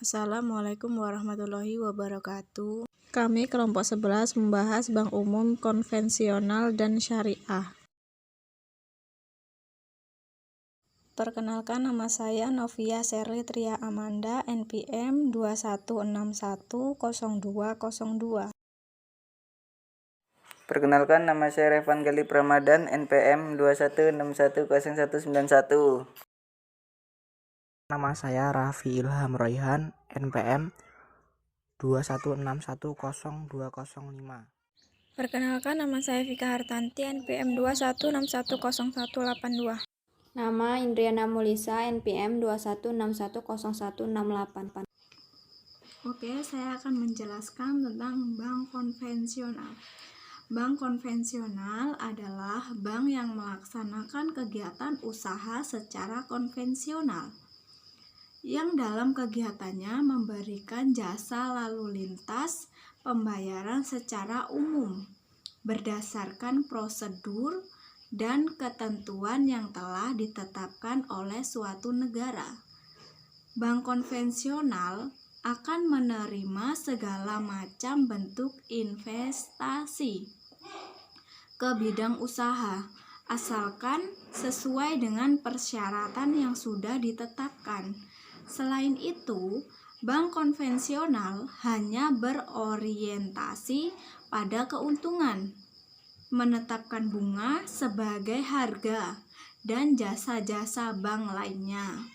Assalamualaikum warahmatullahi wabarakatuh. Kami kelompok 11 membahas bank umum konvensional dan syariah. Perkenalkan, nama saya Novia Sherly Tria Amanda, NPM 21610202. Perkenalkan, nama saya Revan Galip Ramadan, NPM 21610191. Nama saya Raffi Ilham Royhan, NPM 21610205. Perkenalkan, nama saya Vika Hartanti, NPM 21610182. Nama Indriana Mulisa, NPM 21610168. Oke, saya akan menjelaskan tentang bank konvensional. Bank konvensional adalah bank yang melaksanakan kegiatan usaha secara konvensional, yang dalam kegiatannya memberikan jasa lalu lintas pembayaran secara umum berdasarkan prosedur dan ketentuan yang telah ditetapkan oleh suatu negara. Bank konvensional akan menerima segala macam bentuk investasi ke bidang usaha, asalkan sesuai dengan persyaratan yang sudah ditetapkan. Selain itu, bank konvensional hanya berorientasi pada keuntungan, menetapkan bunga sebagai harga dan jasa-jasa bank lainnya.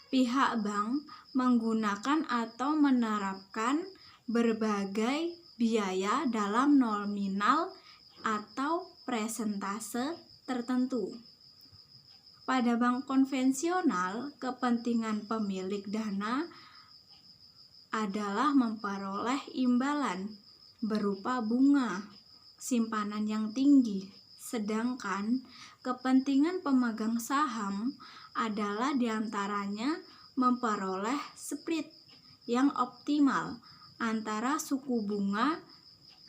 Pihak bank menggunakan atau menerapkan berbagai biaya dalam nominal atau persentase tertentu. Pada bank konvensional, kepentingan pemilik dana adalah memperoleh imbalan berupa bunga simpanan yang tinggi, sedangkan kepentingan pemegang saham adalah diantaranya memperoleh spread yang optimal antara suku bunga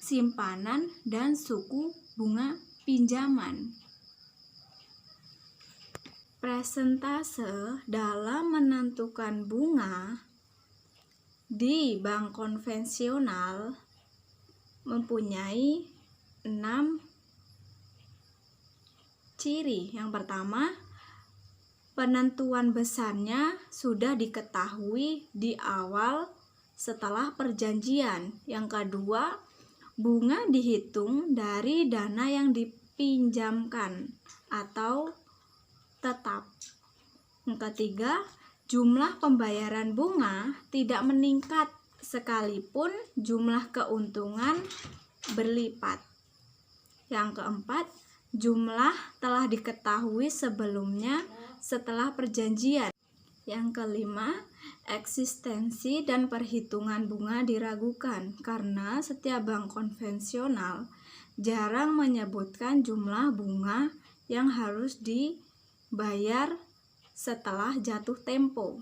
simpanan dan suku bunga pinjaman. Persentase dalam menentukan bunga di bank konvensional mempunyai 6 ciri. Yang pertama, penentuan besarnya sudah diketahui di awal setelah perjanjian. Yang kedua, bunga dihitung dari dana yang dipinjamkan atau tetap. Yang ketiga, jumlah pembayaran bunga tidak meningkat sekalipun jumlah keuntungan berlipat. Yang keempat, jumlah telah diketahui sebelumnya setelah perjanjian. Yang kelima, eksistensi dan perhitungan bunga diragukan karena setiap bank konvensional jarang menyebutkan jumlah bunga yang harus dibayar setelah jatuh tempo.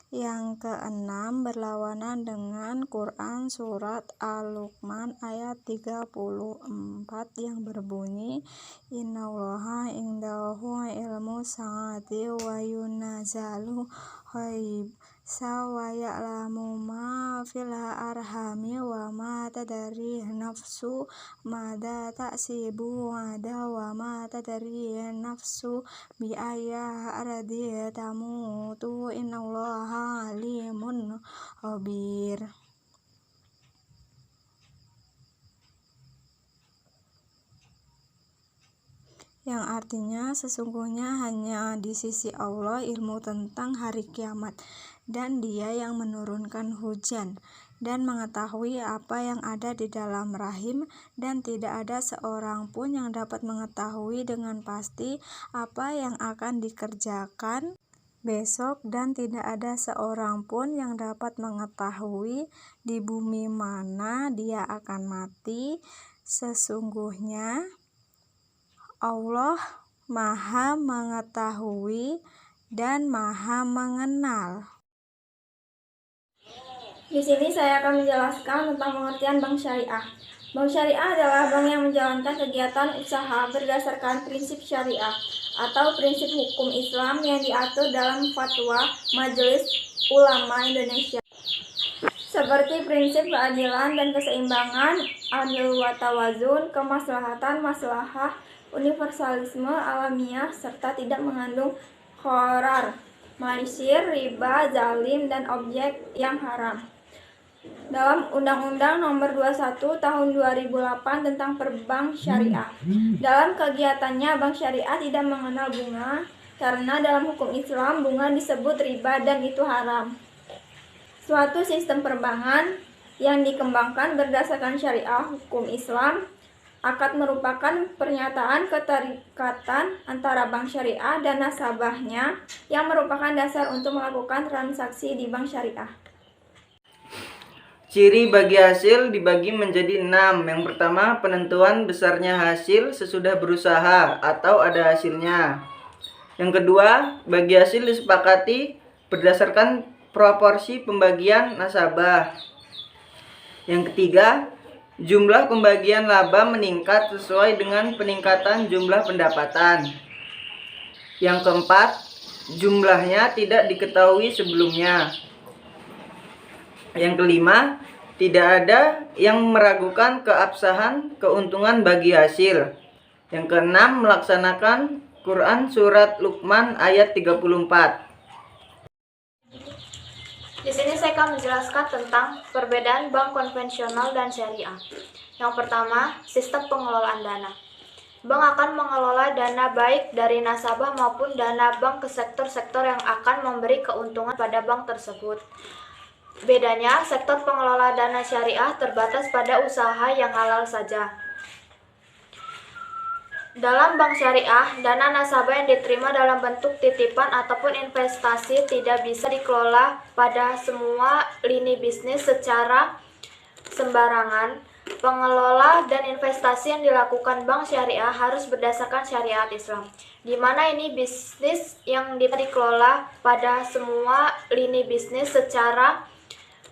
Yang keenam, berlawanan dengan Quran surat Al-Luqman ayat 34 yang berbunyi, Innallaha indahu ilmu sa'ati wa yunazzalu ghaisa wa ya'lamu ma fil arhami wa ma tadri nafsu madza taksibu ghadan wa ma tadri nafsu bi ayyi ardin tamutu innallaha alimun khabir. Yang artinya sesungguhnya hanya di sisi Allah ilmu tentang hari kiamat, dan Dia yang menurunkan hujan dan mengetahui apa yang ada di dalam rahim, dan tidak ada seorang pun yang dapat mengetahui dengan pasti apa yang akan dikerjakan besok, dan tidak ada seorang pun yang dapat mengetahui di bumi mana dia akan mati. Sesungguhnya Allah Maha Mengetahui dan Maha Mengenal. Di sini saya akan menjelaskan tentang pengertian bank syariah. Bank syariah adalah bank yang menjalankan kegiatan usaha berdasarkan prinsip syariah. atau prinsip hukum Islam yang diatur dalam Fatwa Majelis Ulama Indonesia. Seperti prinsip keadilan dan keseimbangan, adil wa tawazun, kemaslahatan, maslahah, universalisme, alamiah, serta tidak mengandung gharar, maisir, riba, zalim, dan objek yang haram. Dalam Undang-Undang Nomor 21 Tahun 2008 tentang Perbank Syariah. Dalam kegiatannya, bank syariah tidak mengenal bunga, karena dalam hukum Islam bunga disebut riba dan itu haram. Suatu sistem perbankan yang dikembangkan berdasarkan syariah hukum Islam, akad merupakan pernyataan keterikatan antara bank syariah dan nasabahnya yang merupakan dasar untuk melakukan transaksi di bank syariah. Ciri bagi hasil dibagi menjadi 6. Yang pertama, penentuan besarnya hasil sesudah berusaha atau ada hasilnya. Yang kedua, bagi hasil disepakati berdasarkan proporsi pembagian nasabah. Yang ketiga, jumlah pembagian laba meningkat sesuai dengan peningkatan jumlah pendapatan. Yang keempat, jumlahnya tidak diketahui sebelumnya. Yang kelima, tidak ada yang meragukan keabsahan keuntungan bagi hasil. Yang keenam, melaksanakan Quran Surat Luqman ayat 34. Di sini saya akan menjelaskan tentang perbedaan bank konvensional dan syariah. Yang pertama, sistem pengelolaan dana. Bank akan mengelola dana baik dari nasabah maupun dana bank ke sektor-sektor yang akan memberi keuntungan pada bank tersebut. Bedanya, sektor pengelola dana syariah terbatas pada usaha yang halal saja. Dalam bank syariah, dana nasabah yang diterima dalam bentuk titipan ataupun investasi tidak bisa dikelola pada semua lini bisnis secara sembarangan. Pengelola dan investasi yang dilakukan bank syariah harus berdasarkan syariat Islam, di mana ini bisnis yang dikelola pada semua lini bisnis secara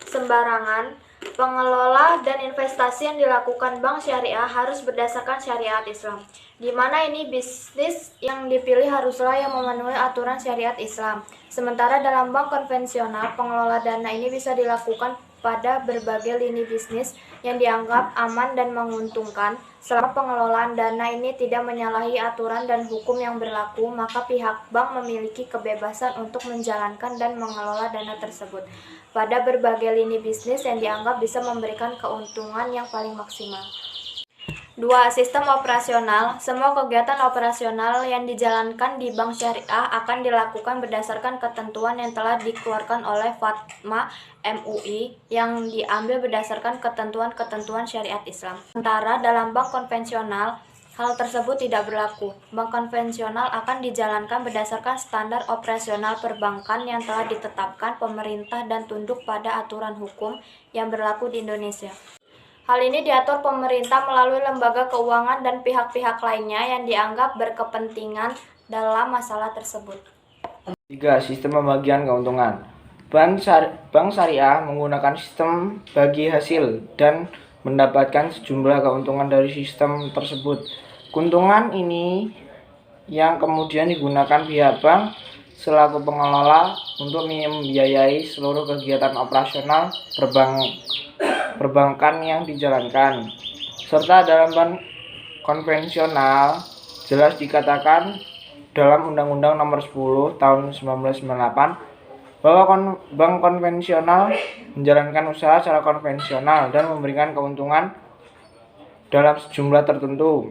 sembarangan. Pengelola dan investasi yang dilakukan bank syariah harus berdasarkan syariat Islam, di mana ini bisnis yang dipilih haruslah yang memenuhi aturan syariat Islam. Sementara dalam bank konvensional, pengelola dana ini bisa dilakukan pada berbagai lini bisnis yang dianggap aman dan menguntungkan. Selama pengelolaan dana ini tidak menyalahi aturan dan hukum yang berlaku, maka pihak bank memiliki kebebasan untuk menjalankan dan mengelola dana tersebut pada berbagai lini bisnis yang dianggap bisa memberikan keuntungan yang paling maksimal. 2. Sistem operasional. Semua kegiatan operasional yang dijalankan di bank syariah akan dilakukan berdasarkan ketentuan yang telah dikeluarkan oleh Fatwa MUI yang diambil berdasarkan ketentuan-ketentuan syariat Islam. Sementara dalam bank konvensional, hal tersebut tidak berlaku. Bank konvensional akan dijalankan berdasarkan standar operasional perbankan yang telah ditetapkan pemerintah dan tunduk pada aturan hukum yang berlaku di Indonesia. Hal ini diatur pemerintah melalui lembaga keuangan dan pihak-pihak lainnya yang dianggap berkepentingan dalam masalah tersebut. 3. Sistem pembagian keuntungan. Bank syariah menggunakan sistem bagi hasil dan mendapatkan sejumlah keuntungan dari sistem tersebut. Keuntungan ini yang kemudian digunakan pihak bank selaku pengelola untuk membiayai seluruh kegiatan operasional perbankan yang dijalankan. Serta dalam bank konvensional jelas dikatakan dalam Undang-Undang Nomor 10 Tahun 1998 bahwa bank konvensional menjalankan usaha secara konvensional dan memberikan keuntungan dalam sejumlah tertentu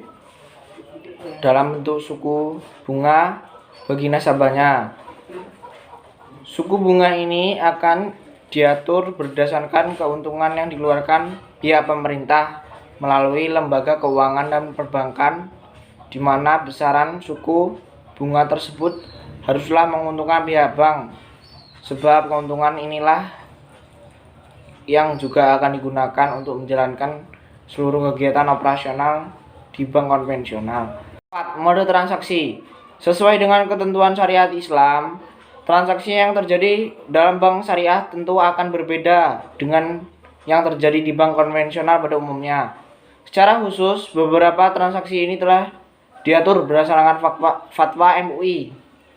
dalam bentuk suku bunga bagi nasabahnya. Suku bunga ini akan diatur berdasarkan keuntungan yang dikeluarkan pihak pemerintah melalui lembaga keuangan dan perbankan, di mana besaran suku bunga tersebut haruslah menguntungkan pihak bank, sebab keuntungan inilah yang juga akan digunakan untuk menjalankan seluruh kegiatan operasional di bank konvensional. 4. Mode transaksi. Sesuai dengan ketentuan syariat Islam, transaksi yang terjadi dalam bank syariah tentu akan berbeda dengan yang terjadi di bank konvensional pada umumnya. Secara khusus, beberapa transaksi ini telah diatur berdasarkan fatwa MUI,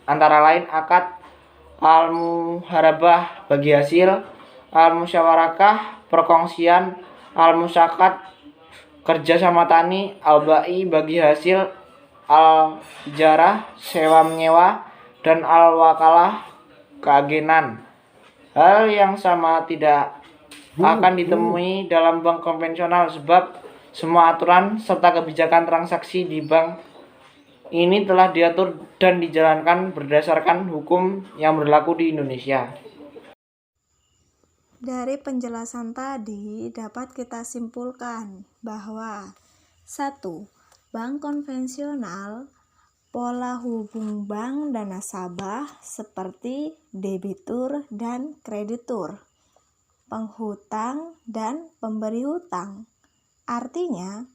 antara lain akad al-muharabah bagi hasil, al-musyawarakah perkongsian, al-musyakat kerja sama tani, al-ba'i bagi hasil, al-jarah sewa menyewa, dan al-wakalah keagenan. Hal yang sama tidak akan ditemui dalam bank konvensional sebab semua aturan serta kebijakan transaksi di bank ini telah diatur dan dijalankan berdasarkan hukum yang berlaku di Indonesia. Dari penjelasan tadi dapat kita simpulkan bahwa 1. Bank konvensional, pola hubung bank dan nasabah seperti debitur dan kreditur, penghutang dan pemberi hutang. Artinya,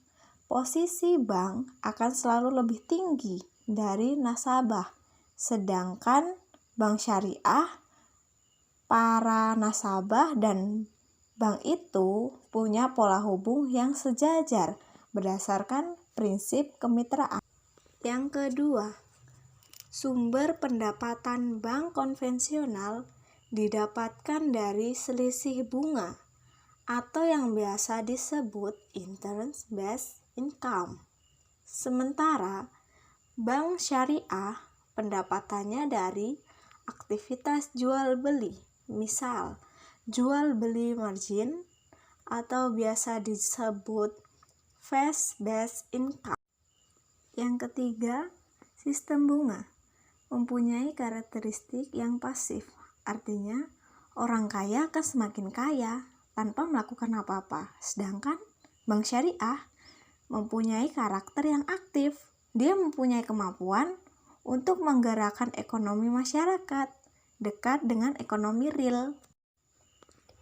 posisi bank akan selalu lebih tinggi dari nasabah, sedangkan bank syariah, para nasabah dan bank itu punya pola hubung yang sejajar berdasarkan prinsip kemitraan. Yang kedua, sumber pendapatan bank konvensional didapatkan dari selisih bunga atau yang biasa disebut interest-based income. Sementara bank syariah pendapatannya dari aktivitas jual beli, misal jual beli margin atau biasa disebut fee-based income. Yang ketiga, sistem bunga mempunyai karakteristik yang pasif, artinya orang kaya akan semakin kaya tanpa melakukan apa-apa, sedangkan bank syariah mempunyai karakter yang aktif. Dia mempunyai kemampuan untuk menggerakkan ekonomi masyarakat, dekat dengan ekonomi real.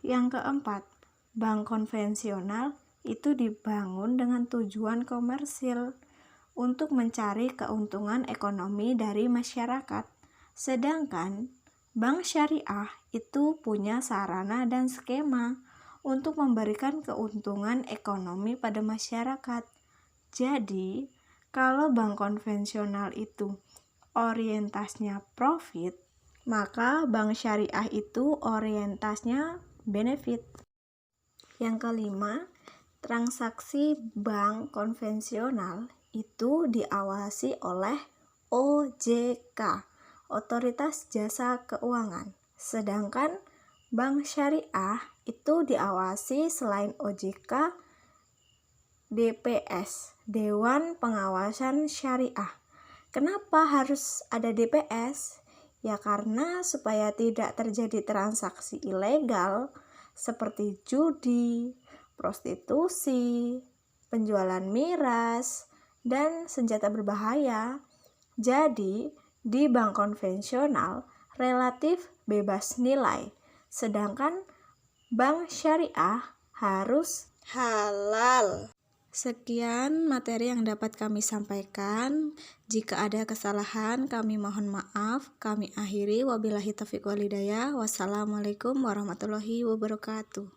Yang keempat, bank konvensional itu dibangun dengan tujuan komersil untuk mencari keuntungan ekonomi dari masyarakat. Sedangkan bank syariah itu punya sarana dan skema untuk memberikan keuntungan ekonomi pada masyarakat. Jadi, kalau bank konvensional itu orientasnya profit, maka bank syariah itu orientasnya benefit. Yang kelima, transaksi bank konvensional itu diawasi oleh OJK, Otoritas Jasa Keuangan. Sedangkan bank syariah itu diawasi selain OJK, DPS, Dewan Pengawasan Syariah. Kenapa harus ada DPS? Ya karena supaya tidak terjadi transaksi ilegal seperti judi, prostitusi, penjualan miras, dan senjata berbahaya. Jadi, di bank konvensional relatif bebas nilai, sedangkan bank syariah harus halal. Sekian materi yang dapat kami sampaikan. Jika ada kesalahan, kami mohon maaf. Kami akhiri, wabillahi taufiq wal hidayah. Wassalamualaikum warahmatullahi wabarakatuh.